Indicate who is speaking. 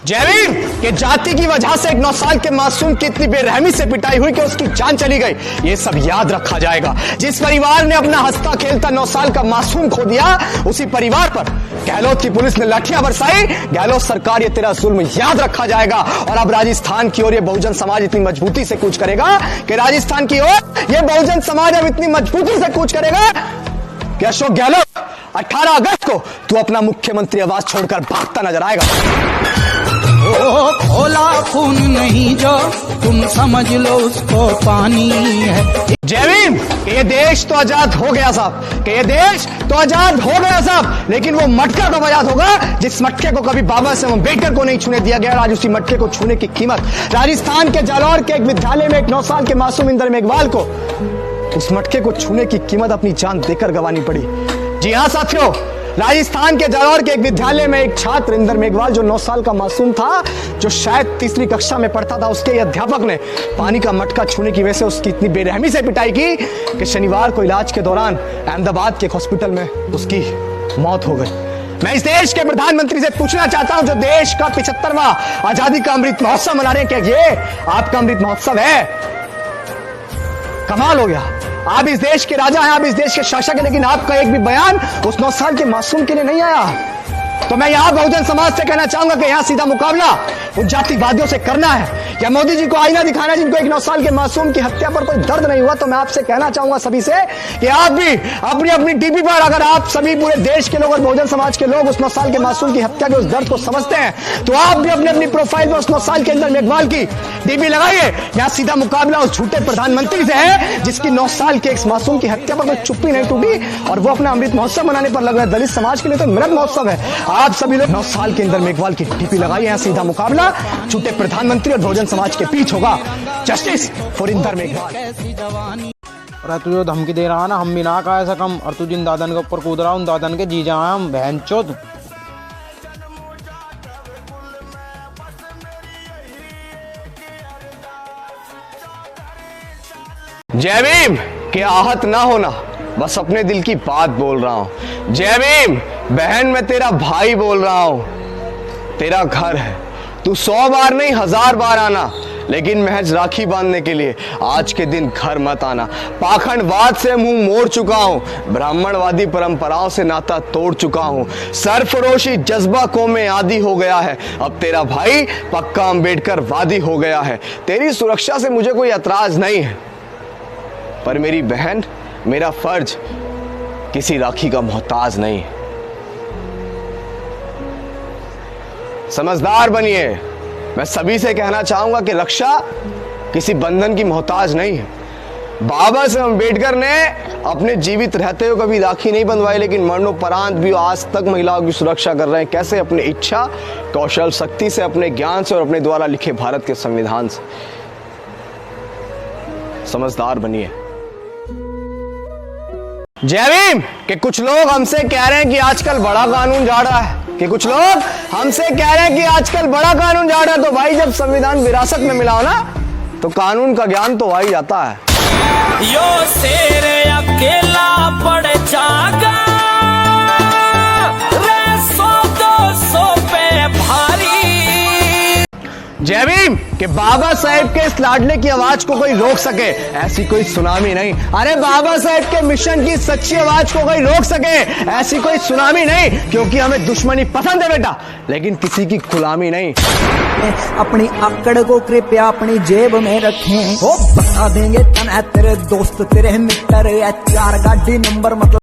Speaker 1: जय भीम के जाति की वजह से एक 9 साल के मासूम की इतनी बेरहमी से पिटाई हुई कि उसकी जान चली गई। ये सब याद रखा जाएगा। जिस परिवार ने अपना हंसता खेलता 9 साल का मासूम खो दिया, उसी परिवार पर गहलोत की पुलिस ने लाठियां बरसाई। गहलोत सरकार, ये तेरा जुल्म याद रखा जाएगा। और अब राजस्थान की ओर ये बहुजन समाज इतनी मजबूती से कूच करेगा कि राजस्थान की ओर ये बहुजन समाज अब इतनी मजबूती से कूच करेगा कि अशोक गहलोत 18 अगस्त को तू अपना मुख्यमंत्री आवास छोड़कर भागता नजर आएगा।
Speaker 2: खोला खून नहीं जो तुम समझ लो उसको पानी है।
Speaker 1: जय भीम, ये देश तो आजाद हो गया साहब, कि ये देश तो आजाद हो गया साहब, लेकिन वो मटका कब आजाद होगा जिस मटके को कभी बाबा साहेब अम्बेडकर को नहीं छूने दिया गया। आज उसी मटके को छूने की कीमत राजस्थान के जालौर के एक विद्यालय में एक 9 साल के मासूम इंदर मेघवाल को, उस मटके को छूने की कीमत अपनी जान देकर गंवानी पड़ी। जी हाँ साथियों, राजस्थान के जालौर के एक विद्यालय में एक छात्र इंदर मेघवाल जो 9 साल का मासूम था, जो शायद तीसरी कक्षा में पढ़ता था, उसके अध्यापक ने पानी का मटका छूने की वजह से उसकी इतनी बेरहमी से पिटाई की कि शनिवार को इलाज के दौरान अहमदाबाद के एक हॉस्पिटल में उसकी मौत हो गई। मैं इस देश के प्रधानमंत्री से पूछना चाहता हूं, जो देश का 75वां आजादी का अमृत महोत्सव मना रहे हैं, क्या ये आपका अमृत महोत्सव है? कमाल हो गया। आप इस देश के राजा हैं, आप इस देश के शासक हैं, लेकिन आपका एक भी बयान उस 9 साल के मासूम के लिए नहीं आया। तो मैं यहां बहुजन समाज से कहना चाहूंगा कि यहां सीधा मुकाबला उन जातिवादियों से करना है या मोदी जी को आईना दिखाना है, जिनको एक 9 साल के मासूम की हत्या पर कोई दर्द नहीं हुआ। तो मैं आपसे कहना चाहूंगा सभी से कि आप भी अपनी अपनी टीवी पर, अगर आप सभी पूरे देश के लोग और बहुजन समाज के लोग उस 9 साल के मासूम की हत्या के उस दर्द को समझते हैं, तो आप भी अपनी अपनी प्रोफाइल में उस 9 साल के अंदर मेघवाल की टीवी लगाइए। यहां सीधा मुकाबला उस झूठे प्रधानमंत्री से है जिसकी 9 साल के एक मासूम की हत्या पर कोई चुप्पी नहीं टूटी और वो अपना अमृत महोत्सव मनाने पर लग रहा है। दलित समाज के लिए तो मृत महोत्सव है। आप सभी लोग 9 साल के अंदर मेघवाल की टीपी लगाइए। यहां सीधा मुकाबला झूठे प्रधानमंत्री और बहुजन समाज के बीच होगा। Justice for Inder Meghwal.
Speaker 3: अरे तू जो धमकी दे रहा है ना, हम भी ना कहा ऐसा कम, और तू जिन दादन के ऊपर कूद रहा उन दादन के जीजा हैं हम, बहन चोद।
Speaker 1: जय भीम के आहत ना होना, बस अपने दिल की बात बोल रहा हूं। जय भीम बहन, मैं तेरा भाई बोल रहा हूं। तेरा घर है, तू 100 बार नहीं 1000 बार आना, लेकिन महज राखी बांधने के लिए आज के दिन घर मत आना। पाखंडवाद से मुंह मोड़ चुका हूं, ब्राह्मणवादी परंपराओं से नाता तोड़ चुका हूं, सरफरोशी जज्बा को में आदी हो गया है। अब तेरा भाई पक्का अम्बेडकर वादी हो गया है। तेरी सुरक्षा से मुझे कोई एतराज नहीं है, पर मेरी बहन, मेरा फर्ज किसी राखी का मोहताज नहीं है। समझदार बनिए। मैं सभी से कहना चाहूंगा कि रक्षा किसी बंधन की मोहताज नहीं है। बाबा साहेब अम्बेडकर ने अपने जीवित रहते हुए कभी राखी नहीं बंधवाई, लेकिन मरणोपरांत भी आज तक महिलाओं की सुरक्षा कर रहे हैं। कैसे? अपनी इच्छा, कौशल, शक्ति से, अपने ज्ञान से और अपने द्वारा लिखे भारत के संविधान से। समझदार बनिए। जय भीम कि कुछ लोग हमसे कह रहे हैं कि आजकल बड़ा कानून जा रहा है, कि कुछ लोग हमसे कह रहे हैं कि आजकल बड़ा कानून जा रहा है। तो भाई, जब संविधान विरासत में मिला हो ना, तो कानून का ज्ञान तो आ ही जाता है।
Speaker 2: यो शेर अकेला पड़ जागा, रे 100-200 पे भारी।
Speaker 1: जय भीम कि बाबा साहेब के इस लाडले की आवाज को कोई रोक सके, ऐसी कोई सुनामी नहीं। अरे बाबा साहेब के मिशन की सच्ची आवाज को कोई रोक सके, ऐसी कोई सुनामी नहीं। क्योंकि हमें दुश्मनी पसंद है बेटा, लेकिन किसी की गुलामी नहीं।
Speaker 4: अपनी आकड़ को कृपया अपनी जेब में रखें, वो बता देंगे तेरे दोस्त, तेरे मित्र, 4 गाड़ी नंबर मतलब